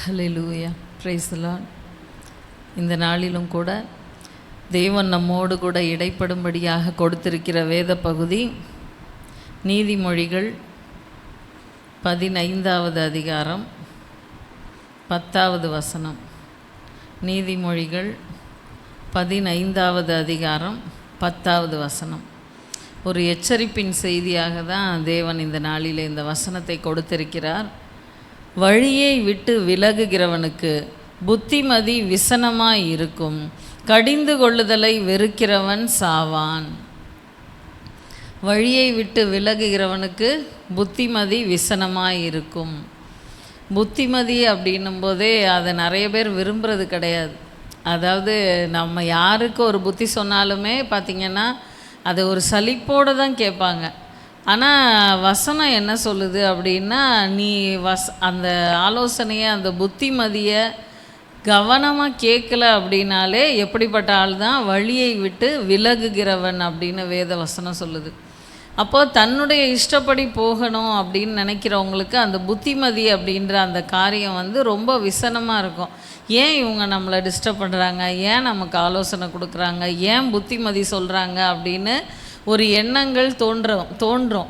Hallelujah, praise the Lord. இந்த நாளிலும் கூட தேவன் நம்மோடு கூட இடைப்படும்படியாக கொடுத்திருக்கிற வேத பகுதி நீதிமொழிகள் 15வது அதிகாரம் 10வது வசனம். நீதிமொழிகள் 15வது அதிகாரம் 10வது வசனம். ஒரு எச்சரிப்பின் செய்தியாக தான் தேவன் இந்த நாளில் இந்த வசனத்தை கொடுத்திருக்கிறார். வழியை விட்டு விலகுகிறவனுக்கு புத்திமதி விசனமாய் இருக்கும், கடிந்து கொள்ளுதலை வெறுக்கிறவன் சாவான். வழியை விட்டு விலகுகிறவனுக்கு புத்திமதி விசனமாய் இருக்கும். புத்திமதி அப்படின்னும் போதே அதை நிறைய பேர் விரும்புகிறது கிடையாது. அதாவது நம்ம யாருக்கு ஒரு புத்தி சொன்னாலுமே பார்த்திங்கன்னா அதை ஒரு சலிப்போடு தான் கேட்பாங்க. ஆனால் வசனம் என்ன சொல்லுது அப்படின்னா, நீ அந்த ஆலோசனையை அந்த புத்திமதியை கவனமாக கேட்கல அப்படின்னாலே எப்படிப்பட்ட ஆள் தான் வழியை விட்டு விலகுகிறவன் அப்படின்னு வேத வசனம் சொல்லுது. அப்போது தன்னுடைய இஷ்டப்படி போகணும் அப்படின்னு நினைக்கிறவங்களுக்கு அந்த புத்திமதி அப்படின்ற அந்த காரியம் ரொம்ப விசனமாக இருக்கும். ஏன் இவங்க நம்மளை டிஸ்டர்ப் பண்ணுறாங்க, ஏன் நமக்கு ஆலோசனை கொடுக்குறாங்க, ஏன் புத்திமதி சொல்கிறாங்க அப்படின்னு ஒரு எண்ணங்கள் தோன்றும்.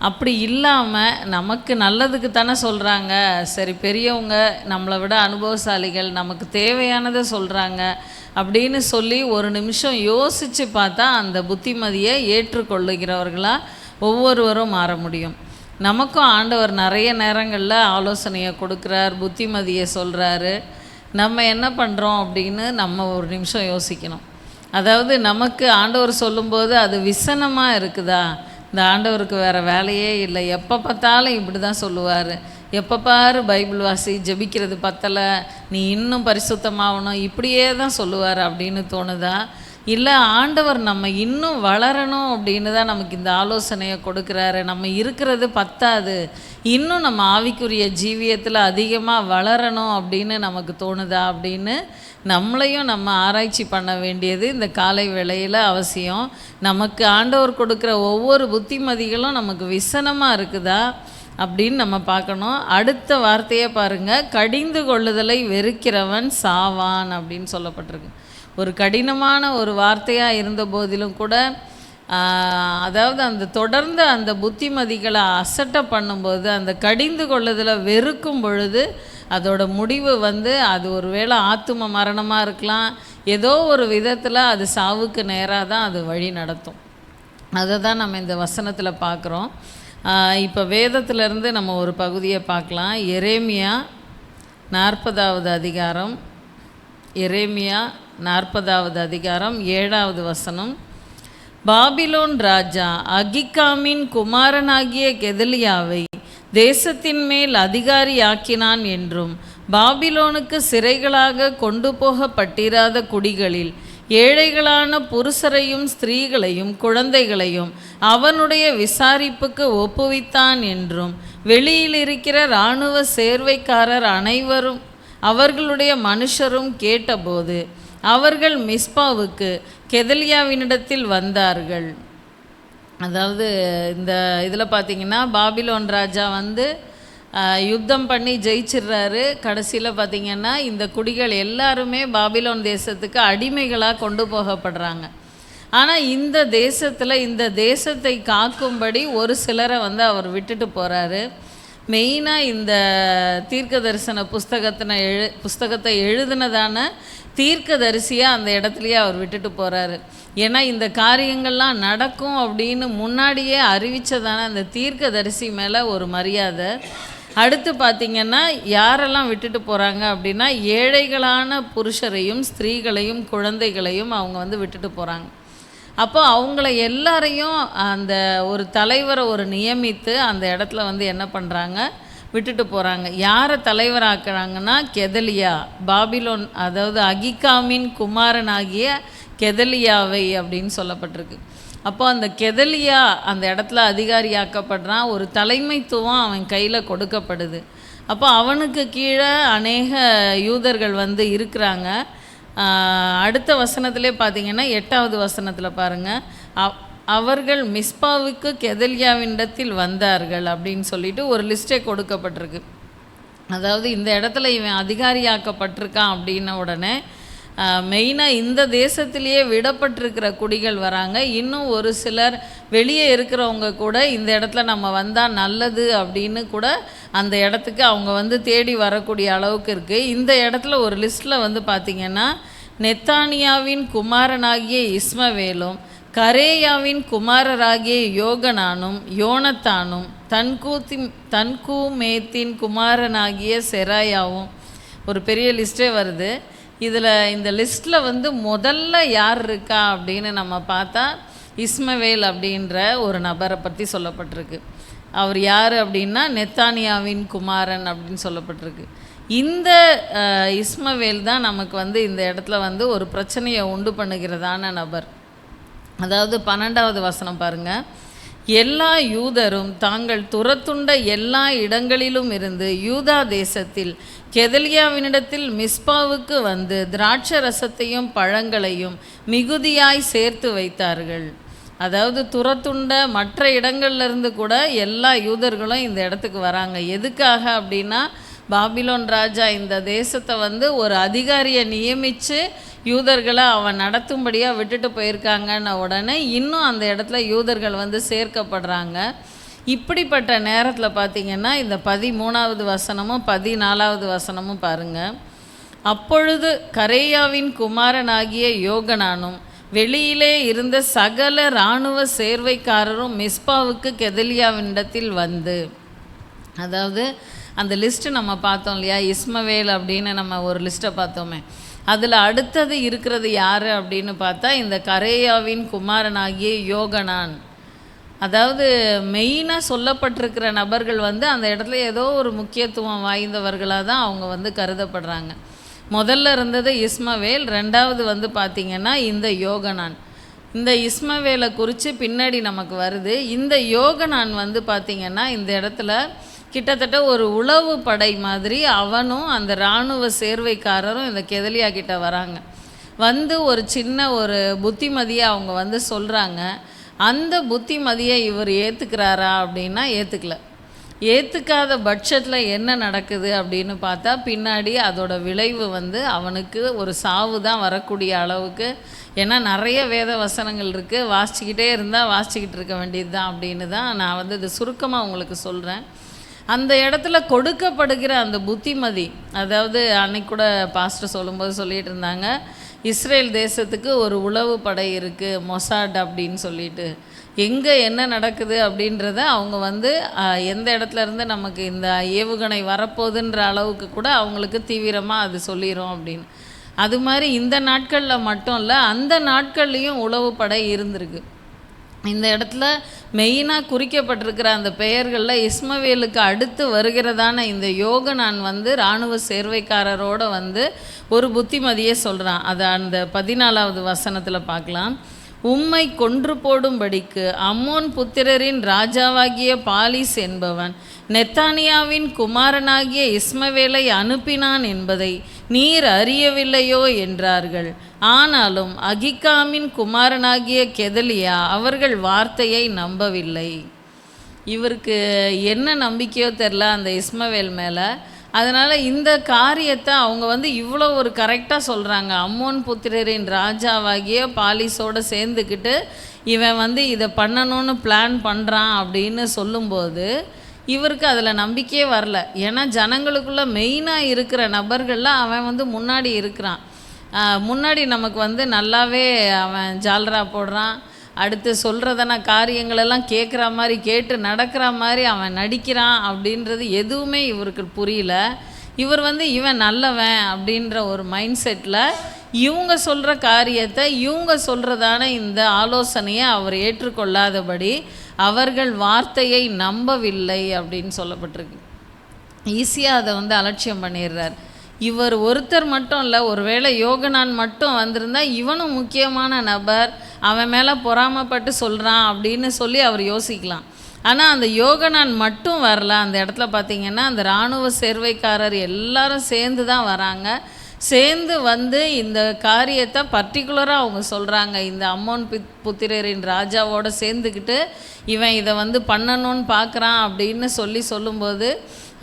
அப்படி இல்லாமல் நமக்கு நல்லதுக்கு தானே சொல்கிறாங்க, சரி பெரியவங்க நம்மளை விட அனுபவசாலிகள் நமக்கு தேவையானதை சொல்கிறாங்க அப்படின்னு சொல்லி ஒரு நிமிஷம் யோசித்து பார்த்தா அந்த புத்திமதியை ஏற்றுக்கொள்ளுகிறவர்களாக ஒவ்வொருவரும் மாற முடியும். நமக்கும் ஆண்டவர் நிறைய நேரங்களில் ஆலோசனையை கொடுக்குறார், புத்திமதியை சொல்கிறாரு. நம்ம என்ன பண்ணுறோம் அப்படின்னு நம்ம ஒரு நிமிஷம் யோசிக்கணும். அதாவது நமக்கு ஆண்டவர் சொல்லும்போது அது விசனமாக இருக்குதா? இந்த ஆண்டவருக்கு வேறு வேலையே இல்லை, எப்போ பார்த்தாலும் இப்படி தான் சொல்லுவார், எப்போ பாரு பைபிள் வாசி, ஜெபிக்கிறது பத்தலை, நீ இன்னும் பரிசுத்தமாகணும், இப்படியே தான் சொல்லுவார் அப்படின்னு தோணுதா? இல்லை ஆண்டவர் நம்ம இன்னும் வளரணும் அப்படின்னு தான் நமக்கு இந்த ஆலோசனையை கொடுக்குறாரு, நம்ம இருக்கிறது பத்தாது, இன்னும் நம்ம ஆவிக்குரிய ஜீவியத்தில் அதிகமாக வளரணும் அப்படின்னு நமக்கு தோணுதா அப்படின்னு நம்மளையும் நம்ம ஆராய்ச்சி பண்ண வேண்டியது இந்த காலை வேளையில் அவசியம். நமக்கு ஆண்டவர் கொடுக்குற ஒவ்வொரு புத்திமதிகளும் நமக்கு விசனமாக இருக்குதா அப்படின்னு நம்ம பார்க்கணும். அடுத்த வார்த்தையை பாருங்கள், கடிந்து கொள்ளுதலை வெறுக்கிறவன் சாவான் அப்படின்னு சொல்லப்பட்டிருக்கு. ஒரு கடினமான ஒரு வார்த்தையாக இருந்த போதிலும் கூட அதாவது அந்த தொடர்ந்து அந்த புத்திமதிகளை அசட்டை பண்ணும்போது, அந்த கடிந்து கொள்ளுதலை வெறுக்கும் பொழுது அதோட முடிவு அது ஒரு வேளை ஆத்தும மரணமாக இருக்கலாம், ஏதோ ஒரு விதத்தில் அது சாவுக்கு நேராக தான் அது வழி நடத்தும். அதை தான் நம்ம இந்த வசனத்தில் பார்க்குறோம். இப்போ வேதத்திலேருந்து நம்ம ஒரு பகுதியை பார்க்கலாம். எரேமியா 40வது அதிகாரம், எரேமியா 40வது அதிகாரம் 7வது வசனம். பாபிலோன் ராஜா அகிக்காமின் குமாரனாகிய கெதலியாவை தேசத்தின் மேல் அதிகாரியாக்கினான் என்றும், பாபிலோனுக்கு சிறைகளாக கொண்டு போகப்பட்டிராத குடிகளில் ஏழைகளான புருஷரையும் ஸ்திரீகளையும் குழந்தைகளையும் அவனுடைய விசாரிப்புக்கு ஒப்புவித்தான் என்றும், வெளியில் இருக்கிற இராணுவ சேர்வைக்காரர் அனைவரும் அவர்களுடைய மனுஷரும் கேட்டபோது அவர்கள் மிஸ்பாவுக்கு கெதலியாவினிடத்தில் வந்தார்கள். அதாவது இந்த இதில் பார்த்திங்கன்னா பாபிலோன் ராஜா யுத்தம் பண்ணி ஜெயிச்சிடுறாரு. கடைசியில் பார்த்திங்கன்னா இந்த குடிகள் எல்லாருமே பாபிலோன் தேசத்துக்கு அடிமைகளாக கொண்டு போகப்படுறாங்க. ஆனால் இந்த தேசத்தில் இந்த தேசத்தை காக்கும்படி ஒரு சிலரை அவர் விட்டுட்டு போகிறாரு. மெயினாக இந்த தீர்க்க தரிசன புஸ்தகத்தை எழுதினதான தீர்க்கதரிசியாக அந்த இடத்துலையே அவர் விட்டுட்டு போகிறாரு. ஏன்னா இந்த காரியங்கள்லாம் நடக்கும் அப்படின்னு முன்னாடியே அறிவித்ததான அந்த தீர்க்கதரிசி மேலே ஒரு மரியாதை. அடுத்து பார்த்திங்கன்னா யாரெல்லாம் விட்டுட்டு போகிறாங்க அப்படின்னா, ஏழைகளான புருஷரையும் ஸ்திரீகளையும் குழந்தைகளையும் அவங்க விட்டுட்டு போகிறாங்க. அப்போ அவங்கள எல்லாரையும் அந்த ஒரு தலைவரை நியமித்து அந்த இடத்துல என்ன பண்ணுறாங்க, விட்டுட்டு போகிறாங்க. யாரை தலைவராக்குறாங்கன்னா கெதலியா, பாபிலோன், அதாவது அகிக்காமின் குமாரனாகிய கெதலியாவை அப்படின்னு சொல்லப்பட்டிருக்கு. அப்போ அந்த கெதலியா அந்த இடத்துல அதிகாரியாக்கப்படுறான். ஒரு தலைமைத்துவம் அவன் கையில் கொடுக்கப்படுது. அப்போ அவனுக்கு கீழே அநேக யூதர்கள் இருக்கிறாங்க. அடுத்த வசனத்திலே பார்த்திங்கன்னா 8வது வசனத்தில் பாருங்கள், அவர்கள் மிஸ்பாவுக்கு கெதலியாவினிடத்தில் வந்தார்கள் அப்படின்னு சொல்லிட்டு ஒரு லிஸ்ட்டே கொடுக்கப்பட்டிருக்கு. அதாவது இந்த இடத்துல இவன் அதிகாரியாக்கப்பட்டிருக்கான் அப்படின்ன உடனே மெயினாக இந்த தேசத்திலேயே விடப்பட்டிருக்கிற குடிகள் வராங்க. இன்னும் ஒரு சிலர் வெளியே இருக்கிறவங்க கூட இந்த இடத்துல நம்ம வந்தால் நல்லது அப்படின்னு கூட அந்த இடத்துக்கு அவங்க வந்து தேடி வரக்கூடிய அளவுக்கு இருக்குது. இந்த இடத்துல ஒரு லிஸ்ட்டில் வந்து பார்த்திங்கன்னா நெத்தானியாவின் குமாரனாகிய இஸ்மவேலும் கரேயாவின் குமாரராகிய யோகனானும் யோனத்தானும் தன்கூமேத்தின் குமாரனாகிய செராயாவும் ஒரு பெரிய லிஸ்ட்டே வருது. இதில் இந்த லிஸ்ட்டில் வந்து முதல்ல யார் இருக்கா அப்படின்னு நம்ம பார்த்தா இஸ்மவேல் அப்படின்ற ஒரு நபரை பற்றி சொல்லப்பட்டிருக்கு. அவர் யார் அப்படின்னா நெத்தானியாவின் குமாரன் அப்படின்னு சொல்லப்பட்டிருக்கு. இந்த இஸ்மவேல் தான் நமக்கு வந்து இந்த இடத்துல வந்து ஒரு பிரச்சனையை உண்டு பண்ணுகிறதான நபர். அதாவது 12வது வசனம் பாருங்கள். எல்லா யூதரும் தாங்கள் துரத்துண்ட எல்லா இடங்களிலும் இருந்து யூதா தேசத்தில் கெதலியாவினிடத்தில் மிஸ்பாவுக்கு வந்து திராட்சை ரசத்தையும் பழங்களையும் மிகுதியாய் சேர்த்து வைத்தார்கள். அதாவது துரத்துண்ட மற்ற இடங்கள்லேருந்து கூட எல்லா யூதர்களும் இந்த இடத்துக்கு வராங்க. எதுக்காக அப்படின்னா பாபிலோன் ராஜா இந்த தேசத்தை வந்து ஒரு அதிகாரியை நியமித்து யூதர்களை அவன் நடத்தும்படியாக விட்டுட்டு போயிருக்காங்கன்ன உடனே இன்னும் அந்த இடத்துல யூதர்கள் வந்து சேர்க்கப்படுறாங்க. இப்படிப்பட்ட நேரத்தில் பார்த்திங்கன்னா இந்த 13வது வசனமும் 14வது வசனமும் பாருங்கள். அப்பொழுது கரேயாவின் குமாரனாகிய யோகனானும் வெளியிலே இருந்த சகல இராணுவ சேர்வைக்காரரும் மிஸ்பாவுக்கு கெதலியாவினிடத்தில் வந்து, அதாவது அந்த லிஸ்ட்டு நம்ம பார்த்தோம் இல்லையா, இஸ்மவேல் அப்படின்னு நம்ம ஒரு லிஸ்ட்டை பார்த்தோமே, அதில் அடுத்தது இருக்கிறது யார் அப்படின்னு பார்த்தா இந்த கரேயாவின் குமாரனாகிய யோகனான். அதாவது மெயினாக சொல்லப்பட்டிருக்கிற நபர்கள் வந்து அந்த இடத்துல ஏதோ ஒரு முக்கியத்துவம் வாய்ந்தவர்களாக தான் அவங்க வந்து கருதப்படுறாங்க. முதல்ல இருந்தது இஸ்மவேல், ரெண்டாவது வந்து பார்த்திங்கன்னா இந்த யோகனான். இந்த இஸ்மவேலை குறித்து பின்னாடி நமக்கு வருது. இந்த யோகனான் வந்து பார்த்திங்கன்னா இந்த இடத்துல கிட்டத்தட்ட ஒரு உளவு படை மாதிரி அவனும் அந்த இராணுவ சேர்வைக்காரரும் இந்த கெதலியா கிட்ட வராங்க. வந்து ஒரு சின்ன ஒரு புத்திமதியை அவங்க வந்து சொல்கிறாங்க. அந்த புத்திமதியை இவர் ஏற்றுக்கிறாரா அப்படின்னா ஏற்றுக்காத பட்சத்தில் என்ன நடக்குது அப்படின்னு பார்த்தா பின்னாடி அதோட விளைவு வந்து அவனுக்கு ஒரு சாவு தான் வரக்கூடிய அளவுக்கு. ஏன்னா நிறைய வேத வசனங்கள் இருக்குது, வாசிச்சுக்கிட்டே இருந்தால் வாசிச்சுக்கிட்டு இருக்க வேண்டியது தான் அப்படின்னு தான் நான் வந்து இது சுருக்கமாக உங்களுக்கு சொல்கிறேன். அந்த இடத்துல கொடுக்கப்படுகிற அந்த புத்திமதி, அதாவது அன்னைக்கு கூட பாஸ்டர் சொல்லும்போது சொல்லிகிட்டு இருந்தாங்க, இஸ்ரேல் தேசத்துக்கு ஒரு உளவு படை இருக்குது மொசாட் அப்படின்னு சொல்லிட்டு, எங்கே என்ன நடக்குது அப்படின்றத அவங்க வந்து எந்த இடத்துல இருந்து நமக்கு இந்த ஏவுகணை வரப்போகுதுன்ற அளவுக்கு கூட அவங்களுக்கு தீவிரமாக அது சொல்லிடும் அப்படின்னு. அது மாதிரி இந்த நாட்களில் மட்டும் இல்லை, அந்த நாட்கள்லேயும் உளவு படை இருந்திருக்கு. இந்த இடத்துல மெயினாக குறிக்கப்பட்டிருக்கிற அந்த பெயர்களில் இஸ்மவேலுக்கு அடுத்து வருகிறதான இந்த யோகனான் வந்து இராணுவ சேர்வைக்காரரோடு வந்து ஒரு புத்திமதியே சொல்கிறான். அதை அந்த 14வது வசனத்தில் பார்க்கலாம். உம்மை கொன்று போடும்படிக்கு அம்மோன் புத்திரரின் ராஜாவாகிய பாலிஸ் என்பவன் நெத்தானியாவின் குமாரனாகிய இஸ்மவேலை அனுப்பினான் என்பதை நீர் அறியவில்லையோ என்றார்கள். ஆனாலும் அகிகாமின் குமாரனாகிய கெதலியா அவர்கள் வார்த்தையை நம்பவில்லை. இவருக்கு என்ன நம்பிக்கையோ தெரில அந்த இஸ்மவேல் மேலே. அதனால் இந்த காரியத்தை அவங்க வந்து இவ்வளோ ஒரு கரெக்டாக சொல்கிறாங்க. அம்மோன் புத்திரரின் ராஜாவாகிய பாலிஸோடு சேர்ந்துக்கிட்டு இவன் வந்து இதை பண்ணணும்னு பிளான் பண்ணுறான் அப்படின்னு சொல்லும்போது இவருக்கு அதில் நம்பிக்கையே வரல. ஏன்னா ஜனங்களுக்குள்ளே மெயினாக இருக்கிற நபர்களில் அவன் வந்து முன்னாடி இருக்கிறான். முன்னாடி நமக்கு வந்து நல்லாவே அவன் ஜால்ரா போடுறான். அடுத்து சொல்கிறதான காரியங்களெல்லாம் கேட்குற மாதிரி கேட்டு நடக்கிற மாதிரி அவன் நடிக்கிறான். அப்படின்றது எதுவுமே இவருக்கு புரியல. இவர் வந்து இவன் நல்லவன் அப்படின்ற ஒரு மைண்ட் செட்டில் இவங்க சொல்கிற காரியத்தை, இவங்க சொல்கிறதான இந்த ஆலோசனையை அவர் ஏற்றுக்கொள்ளாதபடி அவர்கள் வார்த்தையை நம்பவில்லை அப்படின்னு சொல்லப்பட்டிருக்கு. ஈஸியாக அதை வந்து அலட்சியம் பண்ணிடுறார். இவர் ஒருத்தர் மட்டும் இல்லை, ஒருவேளை யோகனான் மட்டும் வந்திருந்தால் இவனும் முக்கியமான நபர், அவன் மேலே பொறாமப்பட்டு சொல்கிறான் அப்படின்னு சொல்லி அவர் யோசிக்கலாம். ஆனால் அந்த யோகனான் மட்டும் வரல. அந்த இடத்துல பார்த்திங்கன்னா அந்த இராணுவ சேர்வைக்காரர் எல்லாரும் சேர்ந்து தான் வராங்க. சேர்ந்து வந்து இந்த காரியத்தை பர்டிகுலராக அவங்க சொல்கிறாங்க. இந்த அம்மோன் புத்திரரின் ராஜாவோடு சேர்ந்துக்கிட்டு இவன் இதை வந்து பண்ணணும்னு பார்க்குறான் அப்படின்னு சொல்லும்போது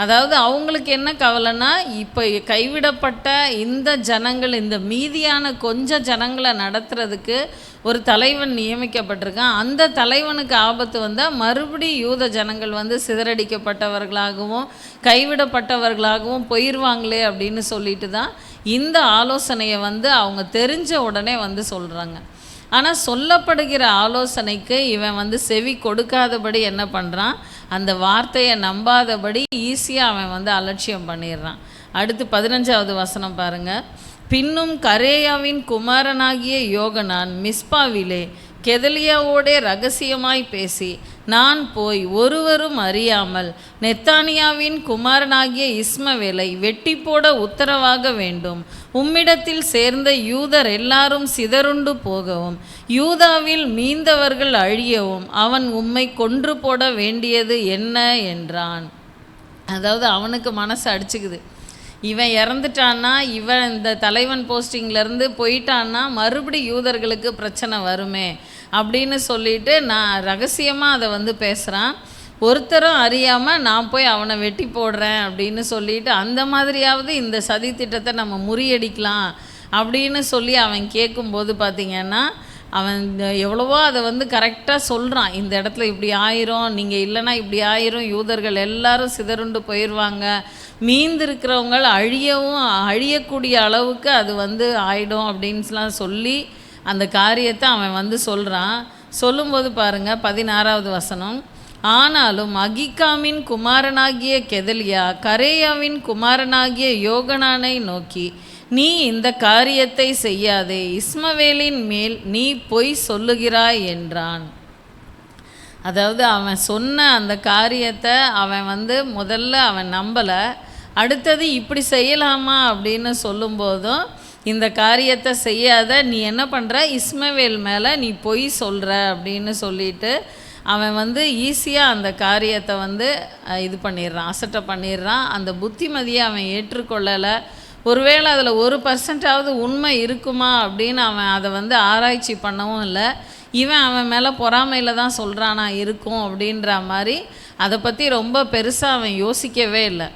அதாவது அவங்களுக்கு என்ன கவலைன்னா, இப்போ கைவிடப்பட்ட இந்த ஜனங்கள், இந்த மீதியான கொஞ்சம் ஜனங்களை நடத்துறதுக்கு ஒரு தலைவன் நியமிக்கப்பட்டிருக்கான். அந்த தலைவனுக்கு ஆபத்து வந்தால் மறுபடி யூத ஜனங்கள் வந்து சிதறடிக்கப்பட்டவர்களாகவும் கைவிடப்பட்டவர்களாகவும் போயிடுவாங்களே அப்படின்னு சொல்லிட்டு தான் இந்த ஆலோசனையை வந்து அவங்க தெரிஞ்ச உடனே வந்து சொல்கிறாங்க. ஆனால் சொல்லப்படுகிற ஆலோசனைக்கு இவன் வந்து செவி கொடுக்காதபடி என்ன பண்ணுறான், அந்த வார்த்தையை நம்பாதபடி ஈஸியாக அவன் வந்து அலட்சியம் பண்ணிடுறான். அடுத்து 15வது வசனம் பாருங்கள். பின்னும் கரேயாவின் குமாரனாகிய யோகனான் மிஸ்பாவிலே கெதலியாவோடே ரகசியமாய் பேசி, நான் போய் ஒருவரும் அறியாமல் நெத்தானியாவின் குமாரனாகிய இஸ்மவேலை வெட்டி போட உத்தரவாக வேண்டும். உம்மிடத்தில் சேர்ந்த யூதர் எல்லாரும் சிதறுண்டு போகவும் யூதாவில் மீந்தவர்கள் அழியவும் அவன் உம்மை கொன்று போட வேண்டியது என்ன என்றான். அதாவது அவனுக்கு மனசு அடிச்சுக்குது. இவன் இறந்துட்டான்னா, இவன் இந்த தலைவன் போஸ்டிங்லேருந்து போயிட்டான்னா மறுபடி யூதர்களுக்கு பிரச்சனை வருமே அப்படின்னு சொல்லிட்டு நான் ரகசியமாக அதை வந்து பேசுகிறான். ஒருத்தரும் அறியாமல் நான் போய் அவனை வெட்டி போடுறேன் அப்படின்னு சொல்லிட்டு, அந்த மாதிரியாவது இந்த சதி திட்டத்தை நம்ம முறியடிக்கலாம் அப்படின்னு சொல்லி அவன் கேட்கும்போது பார்த்திங்கன்னா, அவன் எவ்வளவோ அதை வந்து கரெக்டாக சொல்கிறான். இந்த இடத்துல இப்படி ஆயிரும், நீங்கள் இல்லைன்னா இப்படி ஆயிரும், யூதர்கள் எல்லாரும் சிதறுண்டு போயிடுவாங்க, மீந்திருக்கிறவங்க அழியக்கூடிய அளவுக்கு அது வந்து ஆயிடும் அப்படின்லாம் சொல்லி அந்த காரியத்தை அவன் வந்து சொல்கிறான். சொல்லும்போது பாருங்கள் 16வது வசனம். ஆனாலும் அகிகாமின் குமாரனாகிய கெதலியா கரேயாவின் குமாரனாகிய யோகனானை நோக்கி, நீ இந்த காரியத்தை செய்யாதே, இஸ்மவேலின் மேல் நீ பொய் சொல்லுகிறாய் என்றான். அதாவது அவன் சொன்ன அந்த காரியத்தை அவன் வந்து முதல்ல அவன் நம்பலை. அடுத்தது இப்படி செய்யலாமா அப்படின்னு சொல்லும்போதும், இந்த காரியத்தை செய்யாத, நீ என்ன பண்ணுற, இஸ்மவேல் மேலே நீ பொய் சொல்கிற அப்படின்னு சொல்லிட்டு அவன் வந்து ஈஸியாக அந்த காரியத்தை வந்து இது பண்ணிடுறான், அசட்டை பண்ணிடுறான். அந்த புத்திமதியை அவன் ஏற்றுக்கொள்ளலை. ஒருவேளை அதில் 1% உண்மை இருக்குமா அப்படின்னு அவன் அதை வந்து ஆராய்ச்சி பண்ணவும் இல்லை. இவன் அவன் மேலே பொறாமையில் தான் சொல்கிறானா இருக்கும் அப்படின்ற மாதிரி அதை பற்றி ரொம்ப பெருசாக அவன் யோசிக்கவே இல்லை.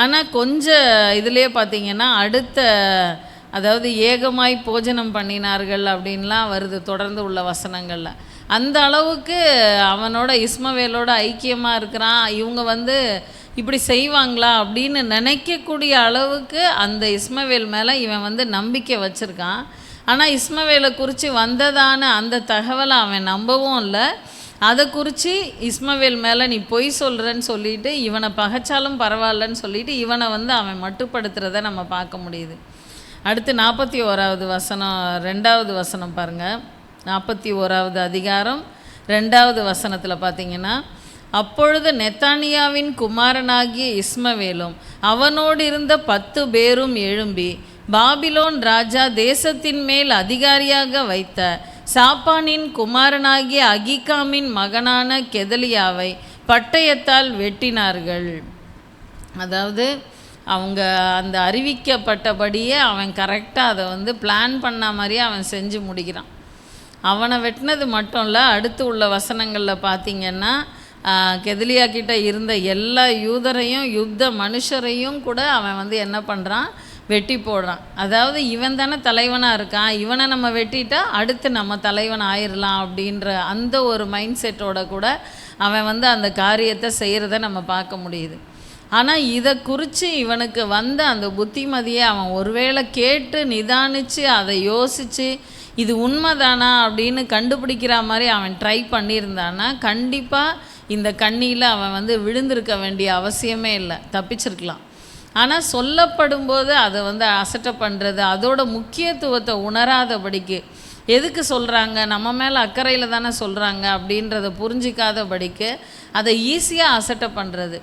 ஆனால் கொஞ்சம் இதுலேயே பார்த்திங்கன்னா அடுத்த, அதாவது ஏகமாய் போஜனம் பண்ணினார்கள் அப்படின்லாம் வருது தொடர்ந்து உள்ள வசனங்களில். அந்த அளவுக்கு அவனோட இஸ்மவேலோட ஐக்கியமாக இருக்கிறான். இவங்க வந்து இப்படி செய்வாங்களா அப்படின்னு நினைக்கக்கூடிய அளவுக்கு அந்த இஸ்மவேல் மேலே இவன் வந்து நம்பிக்கை வச்சுருக்கான். ஆனால் இஸ்மவேலை குறித்து வந்ததான அந்த தகவலை அவன் நம்பவும் இல்லை. அதை குறித்து இஸ்மவேல் மேலே நீ பொய் சொல்கிறேன்னு சொல்லிட்டு இவனை பகைச்சாலும் பரவாயில்லன்னு சொல்லிட்டு இவனை வந்து அவன் மட்டுப்படுத்துகிறத நம்ம பார்க்க முடியுது. அடுத்து 41வது வசனம், 2வது வசனம் பாருங்கள். 41வது அதிகாரம் 2வது வசனத்தில் பார்த்தீங்கன்னா, அப்பொழுது நெத்தானியாவின் குமாரனாகிய இஸ்மவேலும் அவனோடு இருந்த 10 பேரும் எழும்பி பாபிலோன் ராஜா தேசத்தின் மேல் அதிகாரியாக வைத்த சாப்பானின் குமாரனாகிய அகிகாமின் மகனான கெதலியாவை பட்டயத்தால் வெட்டினார்கள். அதாவது அவங்க அந்த அறிவிக்கப்பட்டபடியே அவன் கரெக்டாக அதை வந்து பிளான் பண்ண மாதிரியே அவன் செஞ்சு முடிக்கிறான். அவனை வெட்டினது மட்டும் இல்லை, அடுத்து உள்ள வசனங்களில் பார்த்திங்கன்னா கெதலியா கிட்ட இருந்த எல்லா யூதரையும் யுத்த மனுஷரையும் கூட அவன் வந்து என்ன பண்ணுறான், வெட்டி போடுறான். அதாவது இவன் தானே தலைவனாக இருக்கான், இவனை நம்ம வெட்டிட்டா அடுத்து நம்ம தலைவன் ஆயிடலாம் அப்படின்ற அந்த ஒரு மைண்ட் செட்டோட கூட அவன் வந்து அந்த காரியத்தை செய்கிறத நம்ம பார்க்க முடியுது. ஆனால் இதை குறித்து இவனுக்கு வந்த அந்த புத்திமதியை அவன் ஒருவேளை கேட்டு நிதானித்து அதை யோசித்து இது உண்மைதானா அப்படின்னு கண்டுபிடிக்கிற மாதிரி அவன் ட்ரை பண்ணியிருந்தான்னா கண்டிப்பாக இந்த கண்ணியில் அவன் வந்து விழுந்திருக்க வேண்டிய அவசியமே இல்லை, தப்பிச்சிருக்கலாம். ஆனால் சொல்லப்படும் போது அதை வந்து அசட்டை பண்ணுறது, அதோட முக்கியத்துவத்தை உணராதபடிக்கு, எதுக்கு சொல்கிறாங்க, நம்ம மேலே அக்கறையில் தானே சொல்கிறாங்க அப்படின்றத புரிஞ்சிக்காதபடிக்கு அதை ஈஸியாக அசட்டை பண்ணுறது.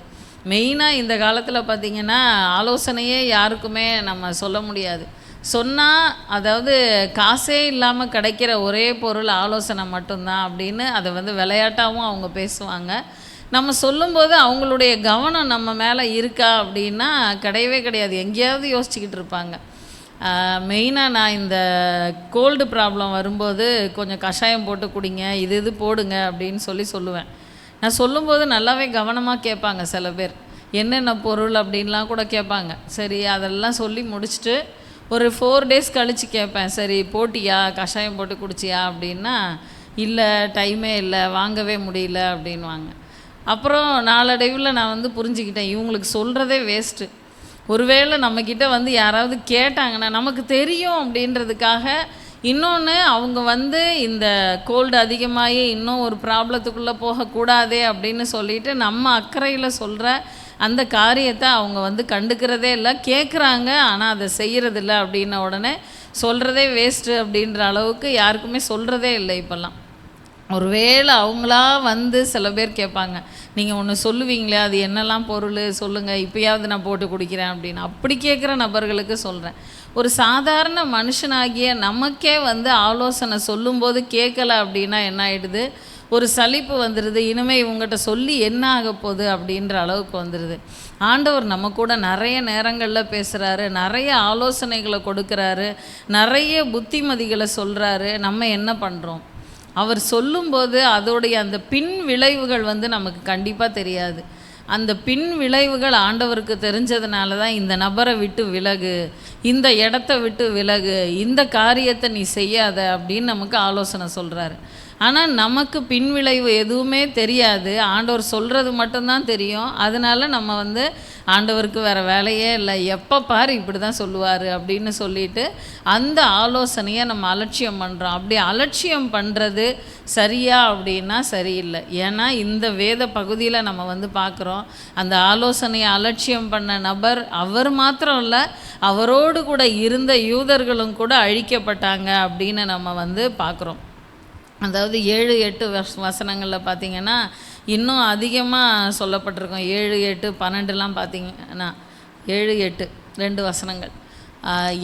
மெயினாக இந்த காலத்தில் பார்த்திங்கன்னா ஆலோசனையே யாருக்குமே நம்ம சொல்ல முடியாது. சொன்னால் அதாவது காசே இல்லாமல் கிடைக்கிற ஒரே பொருள் ஆலோசனை மட்டும்தான் அப்படின்னு அதை வந்து விளையாட்டாகவும் அவங்க பேசுவாங்க. நம்ம சொல்லும்போது அவங்களுடைய கவனம் நம்ம மேலே இருக்கா அப்படின்னா கிடையவே கிடையாது, எங்கேயாவது யோசிச்சுக்கிட்டு இருப்பாங்க. மெயினாக நான் இந்த கோல்டு ப்ராப்ளம் வரும்போது கொஞ்சம் கஷாயம் போட்டு குடிங்க, இது போடுங்க அப்படின்னு சொல்லுவேன். நான் சொல்லும்போது நல்லாவே கவனமாக கேட்பாங்க சில பேர். என்னென்ன பொருள் அப்படின்லாம் கூட கேட்பாங்க. சரி அதெல்லாம் சொல்லி முடிச்சுட்டு ஒரு 4 டேஸ் கழித்து கேட்பேன், சரி போட்டியா, கஷாயம் போட்டு குடிச்சியா அப்படின்னா, இல்லை டைமே இல்லை, வாங்கவே முடியல அப்படின்வாங்க. அப்புறம் நாளடைவில் நான் வந்து புரிஞ்சுக்கிட்டேன், இவங்களுக்கு சொல்கிறதே வேஸ்ட்டு. ஒருவேளை நம்மக்கிட்ட வந்து யாராவது கேட்டாங்கன்னா நமக்கு தெரியும் அப்படின்றதுக்காக, இன்னொன்று அவங்க வந்து இந்த கோல்டு அதிகமாகி இன்னும் ஒரு ப்ராப்ளத்துக்குள்ளே போகக்கூடாதே அப்படின்னு சொல்லிட்டு நம்ம அக்கறையில் சொல்கிற அந்த காரியத்தை அவங்க வந்து கண்டுக்கிறதே இல்லை, கேட்குறாங்க ஆனால் அதை செய்கிறதில்ல. அப்படின்ன உடனே சொல்கிறதே வேஸ்ட்டு அப்படின்ற அளவுக்கு யாருக்குமே சொல்கிறதே இல்லை இப்போல்லாம். ஒருவேளை அவங்களா வந்து சில பேர் கேட்பாங்க, நீங்கள் ஒன்று சொல்லுவீங்களே அது என்னெல்லாம் பொருள் சொல்லுங்கள், இப்போயாவது நான் போட்டு குடிக்கிறேன் அப்படின்னு. அப்படி கேட்குற நபர்களுக்கு சொல்கிறேன், ஒரு சாதாரண மனுஷனாகிய நமக்கே வந்து ஆலோசனை சொல்லும்போது கேட்கலை அப்படின்னா என்ன ஆகிடுது, ஒரு சலிப்பு வந்துடுது. இனிமேல் இவங்ககிட்ட சொல்லி என்ன ஆக போகுது அப்படின்ற அளவுக்கு வந்துடுது. ஆண்டவர் நம்ம கூட நிறைய நேரங்களில் பேசுகிறாரு, நிறைய ஆலோசனைகளை கொடுக்குறாரு, நிறைய புத்திமதிகளை சொல்கிறாரு. நம்ம என்ன பண்ணுறோம்? அவர் சொல்லும்போது அதோடைய அந்த பின் விளைவுகள் வந்து நமக்கு கண்டிப்பாக தெரியாது. அந்த பின் விளைவுகள் ஆண்டவருக்கு தெரிஞ்சதுனால தான் இந்த நபரை விட்டு விலகு, இந்த இடத்த விட்டு விலகு, இந்த காரியத்தை நீ செய்யாத அப்படின்னு நமக்கு ஆலோசனை சொல்கிறாரு. ஆனால் நமக்கு பின்விளைவு எதுவுமே தெரியாது, ஆண்டவர் சொல்கிறது மட்டும்தான் தெரியும். அதனால நம்ம வந்து ஆண்டவருக்கு வேறு வேலையே இல்லை, எப்போ பாரு இப்படி தான் சொல்லுவார் அப்படின்னு சொல்லிட்டு அந்த ஆலோசனையை நம்ம அலட்சியம் பண்ணுறோம். அப்படி அலட்சியம் பண்ணுறது சரியா அப்படின்னா சரியில்லை. ஏன்னா இந்த வேத பகுதியில் நம்ம வந்து பார்க்குறோம், அந்த ஆலோசனையை அலட்சியம் பண்ண நபர் அவர் மாத்திரம் இல்லை, அவரோடு கூட இருந்த யூதர்களும் கூட அழிக்கப்பட்டாங்க அப்படின்னு நம்ம வந்து பார்க்குறோம். அதாவது 7-8 வசனங்களில் பார்த்திங்கன்னா இன்னும் அதிகமாக சொல்லப்பட்டிருக்கோம். 7, 8, 12லாம் பார்த்திங்கன்னா 7, 8 2 வசனங்கள்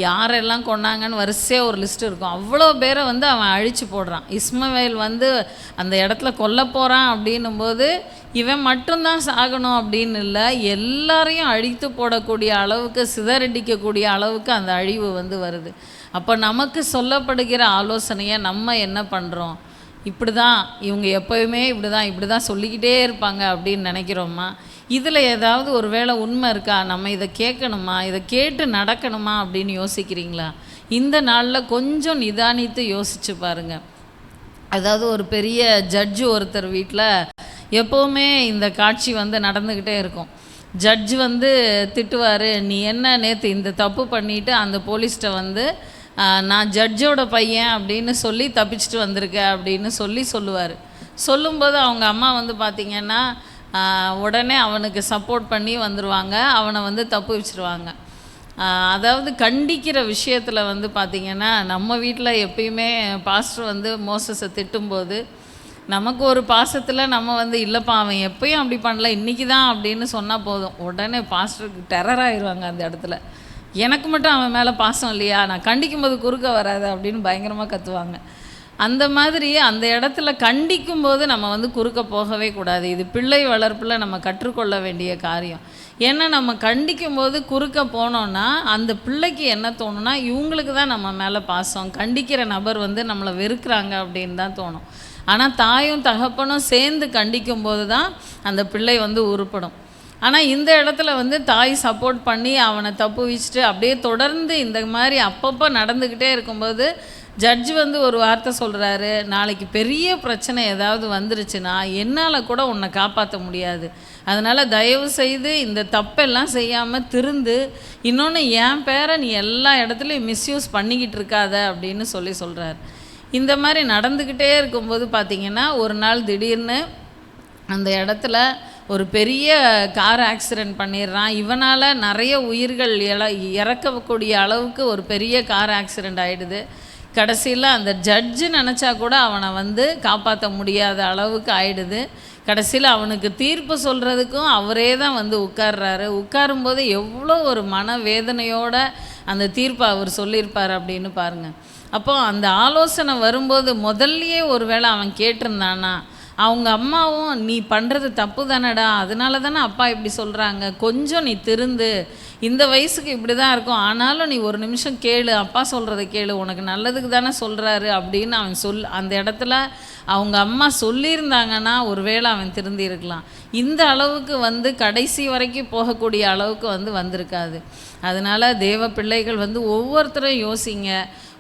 யாரெல்லாம் கொண்டாங்கன்னு வரிசையாக ஒரு லிஸ்ட்டு இருக்கும். அவ்வளோ பேரை வந்து அவன் அழித்து போடுறான். இஸ்மவேல் வந்து அந்த இடத்துல கொல்ல போகிறான் அப்படின்னும்போது இவன் மட்டும்தான் சாகணும் அப்படின்னு இல்லை, எல்லாரையும் அழித்து போடக்கூடிய அளவுக்கு, சிதறடிக்கக்கூடிய அளவுக்கு அந்த அழிவு வந்து வருது. அப்போ நமக்கு சொல்லப்படுகிற ஆலோசனையை நம்ம என்ன பண்ணுறோம்? இப்படி தான் இவங்க எப்போயுமே இப்படி தான் சொல்லிக்கிட்டே இருப்பாங்க அப்படின்னு நினைக்கிறோமா? இதில் ஏதாவது ஒரு வேளை உண்மை இருக்கா? நம்ம இதை கேட்கணுமா, இதை கேட்டு நடக்கணுமா அப்படின்னு யோசிக்கிறீங்களா? இந்த நாளில் கொஞ்சம் நிதானித்து யோசித்து பாருங்கள். அதாவது ஒரு பெரிய ஜட்ஜு ஒருத்தர் வீட்டில் எப்போவுமே இந்த காட்சி வந்து நடந்துக்கிட்டே இருக்கும். ஜட்ஜு வந்து திட்டுவார், நீ என்ன நேற்று இந்த தப்பு பண்ணிவிட்டு அந்த போலீஸ்கிட்ட வந்து நான் ஜட்ஜோட பையன் அப்படின்னு சொல்லி தப்பிச்சுட்டு வந்திருக்க அப்படின்னு சொல்லுவார். சொல்லும்போது அவங்க அம்மா வந்து பார்த்திங்கன்னா உடனே அவனுக்கு சப்போர்ட் பண்ணி வந்துடுவாங்க, அவனை வந்து தப்பு வச்சுருவாங்க. அதாவது கண்டிக்கிற விஷயத்தில் வந்து பார்த்திங்கன்னா நம்ம வீட்டில் எப்பயுமே பாஸ்டர் வந்து மோசஸை திட்டும்போது நமக்கு ஒரு பாசத்தில் நம்ம வந்து இல்லைப்பா அவன் எப்பயும் அப்படி பண்ணல, இன்றைக்கி தான் அப்படின்னு சொன்னால் போதும், உடனே பாஸ்டருக்கு டெரர் ஆயிடுவாங்க. அந்த இடத்துல எனக்கு மட்டும் அவன் மேலே பாசம் இல்லையா, நான் கண்டிக்கும்போது குறுக்க வராது அப்படின்னு பயங்கரமாக கத்துவாங்க. அந்த மாதிரி அந்த இடத்துல கண்டிக்கும்போது நம்ம வந்து குறுக்க போகவே கூடாது. இது பிள்ளை வளர்ப்பில் நம்ம கற்றுக்கொள்ள வேண்டிய காரியம். ஏன்னா நம்ம கண்டிக்கும்போது குறுக்க போனோன்னா அந்த பிள்ளைக்கு என்ன தோணுன்னா, இவங்களுக்கு தான் நம்ம மேலே பாசம், கண்டிக்கிற நபர் வந்து நம்மளை வெறுக்கிறாங்க அப்படின்னு தான் தோணும். ஆனால் தாயும் தகப்பனும் சேர்ந்து கண்டிக்கும்போது தான் அந்த பிள்ளை வந்து உருப்படும். ஆனால் இந்த இடத்துல வந்து தாய் சப்போர்ட் பண்ணி அவனை தப்பு வச்சுட்டு அப்படியே தொடர்ந்து இந்த மாதிரி அப்பப்போ நடந்துக்கிட்டே இருக்கும்போது ஜட்ஜ் வந்து ஒரு வார்த்தை சொல்கிறாரு, நாளைக்கு பெரிய பிரச்சனை ஏதாவது வந்துருச்சுன்னா என்னால் கூட உன்னை காப்பாற்ற முடியாது, அதனால் தயவு செய்து இந்த தப்பெல்லாம் செய்யாமல் திருந்து, இன்னொன்று என் பேரை நீ எல்லா இடத்துலையும் மிஸ்யூஸ் பண்ணிக்கிட்டு இருக்காத அப்படின்னு சொல்கிறார். இந்த மாதிரி நடந்துக்கிட்டே இருக்கும்போது பார்த்திங்கன்னா ஒரு நாள் திடீர்னு அந்த இடத்துல ஒரு பெரிய கார் ஆக்சிடெண்ட் பண்ணிடுறான். இவனால் நிறைய உயிர்கள் இறக்கக்கூடிய அளவுக்கு ஒரு பெரிய கார் ஆக்சிடெண்ட் ஆகிடுது. கடைசியில் அந்த ஜட்ஜு நினச்சா கூட அவனை வந்து காப்பாற்ற முடியாத அளவுக்கு ஆயிடுது. கடைசியில் அவனுக்கு தீர்ப்பு சொல்கிறதுக்கும் அவரே தான் வந்து உட்கார்றாரு. உட்காரும்போது எவ்வளோ ஒரு மனவேதனையோட அந்த தீர்ப்பை அவர் சொல்லியிருப்பார் அப்படின்னு பாருங்கள். அப்போது அந்த ஆலோசனை வரும்போது முதல்லையே ஒரு வேளை அவன் கேட்டிருந்தானா, அவங்க அம்மாவும் நீ பண்ணுறது தப்பு தானடா, அதனால தானே அப்பா இப்படி சொல்கிறாங்க, கொஞ்சம் நீ திருந்து, இந்த வயசுக்கு இப்படி தான் இருக்கும், ஆனாலும் நீ ஒரு நிமிஷம் கேளு, அப்பா சொல்கிறத கேளு, உனக்கு நல்லதுக்கு தானே சொல்கிறாரு அப்படின்னு அவன் அந்த இடத்துல அவங்க அம்மா சொல்லியிருந்தாங்கன்னா ஒருவேளை அவன் திருந்திருக்கலாம். இந்த அளவுக்கு கடைசி வரைக்கும் போகக்கூடிய அளவுக்கு வந்திருக்காது. அதனால் தேவ பிள்ளைகள் ஒவ்வொருத்தரும் யோசிங்க.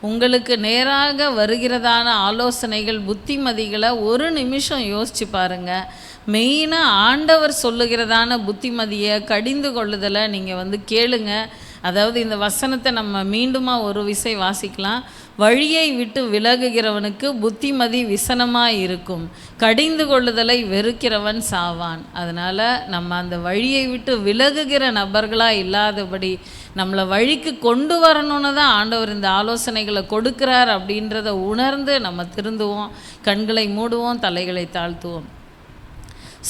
உங்களுக்கு நேராக வருகிறதான ஆலோசனைகள், புத்திமதிகளை ஒரு நிமிஷம் யோசித்து பாருங்கள். மெயினாக ஆண்டவர் சொல்லுகிறதான புத்திமதியை, கடிந்து கொள்ளுதலை நீங்கள் கேளுங்க. அதாவது இந்த வசனத்தை நம்ம மீண்டுமா ஒரு விசை வாசிக்கலாம். வழியை விட்டு விலகுகிறவனுக்கு புத்திமதி விசனமாக இருக்கும், கடிந்து கொள்ளுதலை வெறுக்கிறவன் சாவான். அதனால் நம்ம அந்த வழியை விட்டு விலகுகிற நபர்களாக இல்லாதபடி நம்மளை வழிக்கு கொண்டு வரணும்னு தான் ஆண்டவர் இந்த ஆலோசனைகளை கொடுக்குறார் அப்படின்றத உணர்ந்து நம்ம திருந்துவோம். கண்களை மூடுவோம், தலைகளை தாழ்த்துவோம்.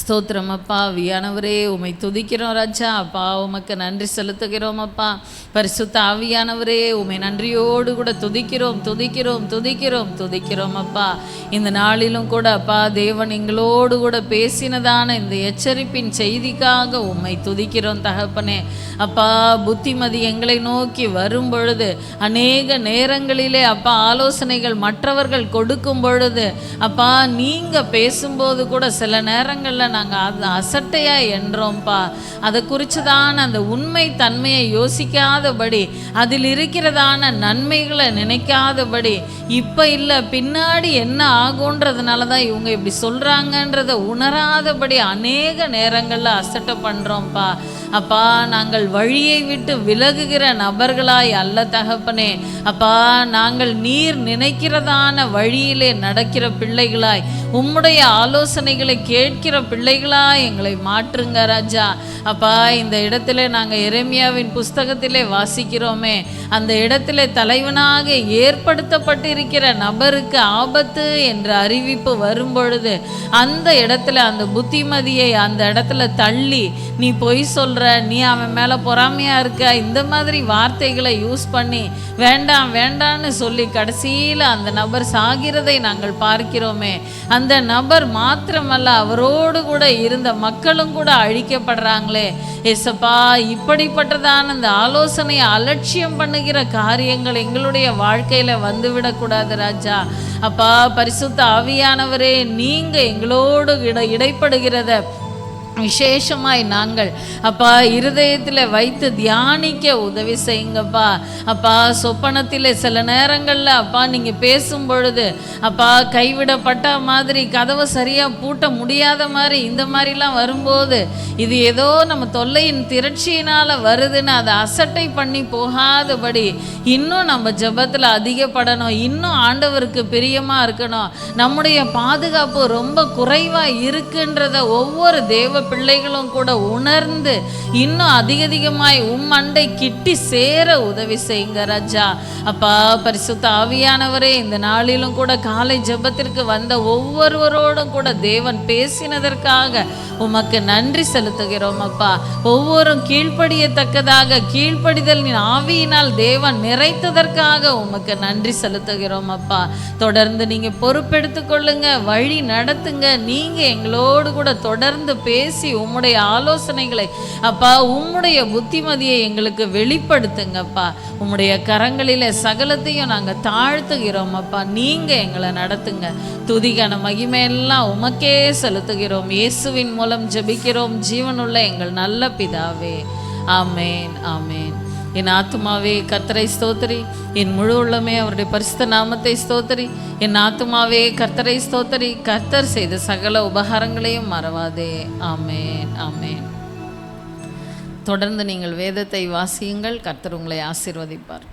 ஸ்தோத்திரம் அப்பா. ஆவியானவரே உம்மை துதிக்கிறோம் ராஜா. அப்பா உமக்கு நன்றி செலுத்துகிறோம் அப்பா. பரிசுத்த ஆவியானவரே உம்மை நன்றியோடு கூட துதிக்கிறோம் துதிக்கிறோம் துதிக்கிறோம் துதிக்கிறோம் அப்பா. இந்த நாளிலும் கூட அப்பா தேவன் எங்களோடு கூட பேசினதான இந்த எச்சரிப்பின் செய்திக்காக உம்மை துதிக்கிறோம் தகப்பனே. அப்பா புத்திமதி எங்களை நோக்கி வரும் பொழுது, அநேக நேரங்களிலே அப்பா ஆலோசனைகள் மற்றவர்கள் கொடுக்கும் பொழுது அப்பா நீங்கள் பேசும்போது கூட சில நேரங்களில் நாங்கள் அது அசட்டையாக என்றோம்ப்பா. அதை குறித்துதான அந்த உண்மை தன்மையை யோசிக்காதபடி, அதில் இருக்கிறதான நன்மைகளை நினைக்காதபடி, இப்போ இல்லை பின்னாடி என்ன ஆகுன்றதுனால தான் இவங்க இப்படி சொல்கிறாங்கன்றதை உணராதபடி அநேக நேரங்களில் அசட்டை பண்ணுறோம்ப்பா. அப்பா நாங்கள் வழியை விட்டு விலகுகிற நபர்களாய் அல்ல தகப்பனே. அப்பா நாங்கள் நீர் நினைக்கிறதான வழியிலே நடக்கிற பிள்ளைகளாய், உம்முடைய ஆலோசனைகளை கேட்கிற பிள்ளைகளாய் எங்களை மாற்றுங்க ராஜா. அப்பா இந்த இடத்துல நாங்கள் எரேமியாவின் புஸ்தகத்திலே வாசிக்கிறோமே, அந்த இடத்துல தலைவனாக ஏற்படுத்தப்பட்டிருக்கிற நபருக்கு ஆபத்து என்ற அறிவிப்பு வரும்பொழுது அந்த இடத்துல அந்த புத்திமதியை அந்த இடத்துல தள்ளி, நீ பொய் சொல்கிற, நீ அவன் மேலே பொறாமையாக இருக்க, இந்த மாதிரி வார்த்தைகளை யூஸ் பண்ணி வேண்டாம் வேண்டான்னு சொல்லி கடைசியில் அந்த நபர் சாகிறதை நாங்கள் பார்க்கிறோமே. அந்த நபர் மாத்திரமல்ல, அவரோடு கூட இருந்த மக்களும் கூட அழிக்கப்படுறாங்களே. ஏசப்பா இப்படிப்பட்டதான அந்த ஆலோசனையை அலட்சியம் பண்ணுகிற காரியங்கள் எங்களுடைய வாழ்க்கையில் வந்துவிடக்கூடாது ராஜா. அப்பா பரிசுத்த ஆவியானவரே, நீங்கள் எங்களோடு இடைப்படுகிறத விசேஷமாய் நாங்கள் அப்பா இருதயத்தில் வைத்து தியானிக்க உதவி செய்யுங்கப்பா. அப்பா சொப்பனத்தில் சில நேரங்களில் அப்பா நீங்கள் பேசும் பொழுது அப்பா கைவிடப்பட்ட மாதிரி, கதவை சரியாக பூட்ட முடியாத மாதிரி, இந்த மாதிரிலாம் வரும்போது இது ஏதோ நம்ம தொல்லையின் திரட்சியினால் வருதுன்னு அதை அசட்டை பண்ணி போகாதபடி இன்னும் நம்ம ஜெபத்தில் அதிகப்படணும், இன்னும் ஆண்டவருக்கு பிரியமாக இருக்கணும். நம்முடைய பாதுகாப்பு ரொம்ப குறைவாக இருக்குன்றத ஒவ்வொரு தேவ பிள்ளைகளும் கூட உணர்ந்து இன்னும் அதிகமாய் அண்டை கிட்டி சேர உதவி செய்யுங்க ராஜா. அப்பா பரிசுத்த ஆவியானவரே, இந்த நாளிலும் கூட காலை ஜெபத்திற்கு வந்த ஒவ்வொருவரோடும் கூட தேவன் பேசினதற்காக உமக்கு நன்றி செலுத்துகிறோம் அப்பா. ஒவ்வொரு கீழ்ப்படியத்தக்கதாக கீழ்ப்படிதல் ஆவியினால் தேவன் நிறைத்ததற்காக உமக்கு நன்றி செலுத்துகிறோம் அப்பா. தொடர்ந்து நீங்கள் பொறுப்பெடுத்து கொள்ளுங்க, வழி நடத்துங்க. நீங்கள் எங்களோடு கூட தொடர்ந்து பேசி உம்முடைய ஆலோசனைகளை அப்பா, உம்முடைய புத்திமதியை எங்களுக்கு வெளிப்படுத்துங்கப்பா. உம்முடைய கரங்களில் சகலத்தையும் நாங்கள் தாழ்த்துகிறோம் அப்பா. நீங்கள் எங்களை நடத்துங்க. துதிக்கான மகிமையெல்லாம் உமக்கே செலுத்துகிறோம். இயேசுவின் மூலம் ஜெபிக்கிறோம் ஜீவனுள்ள எங்கள் நல்ல பிதாவே. ஆமேன் ஆமேன். என் ஆத்துமாவே கர்த்தரை ஸ்தோத்திரி, என் முழு உள்ளமே அவருடைய பரிசுத்த நாமத்தை ஸ்தோத்திரி. என் ஆத்துமாவே கர்த்தரை ஸ்தோத்திரி, கர்த்தர் செய்த சகல உபகாரங்களையும் மறவாதே. ஆமேன் ஆமேன். தொடர்ந்து நீங்கள் வேதத்தை வாசியுங்கள். கர்த்தர் உங்களை ஆசீர்வதிப்பார்.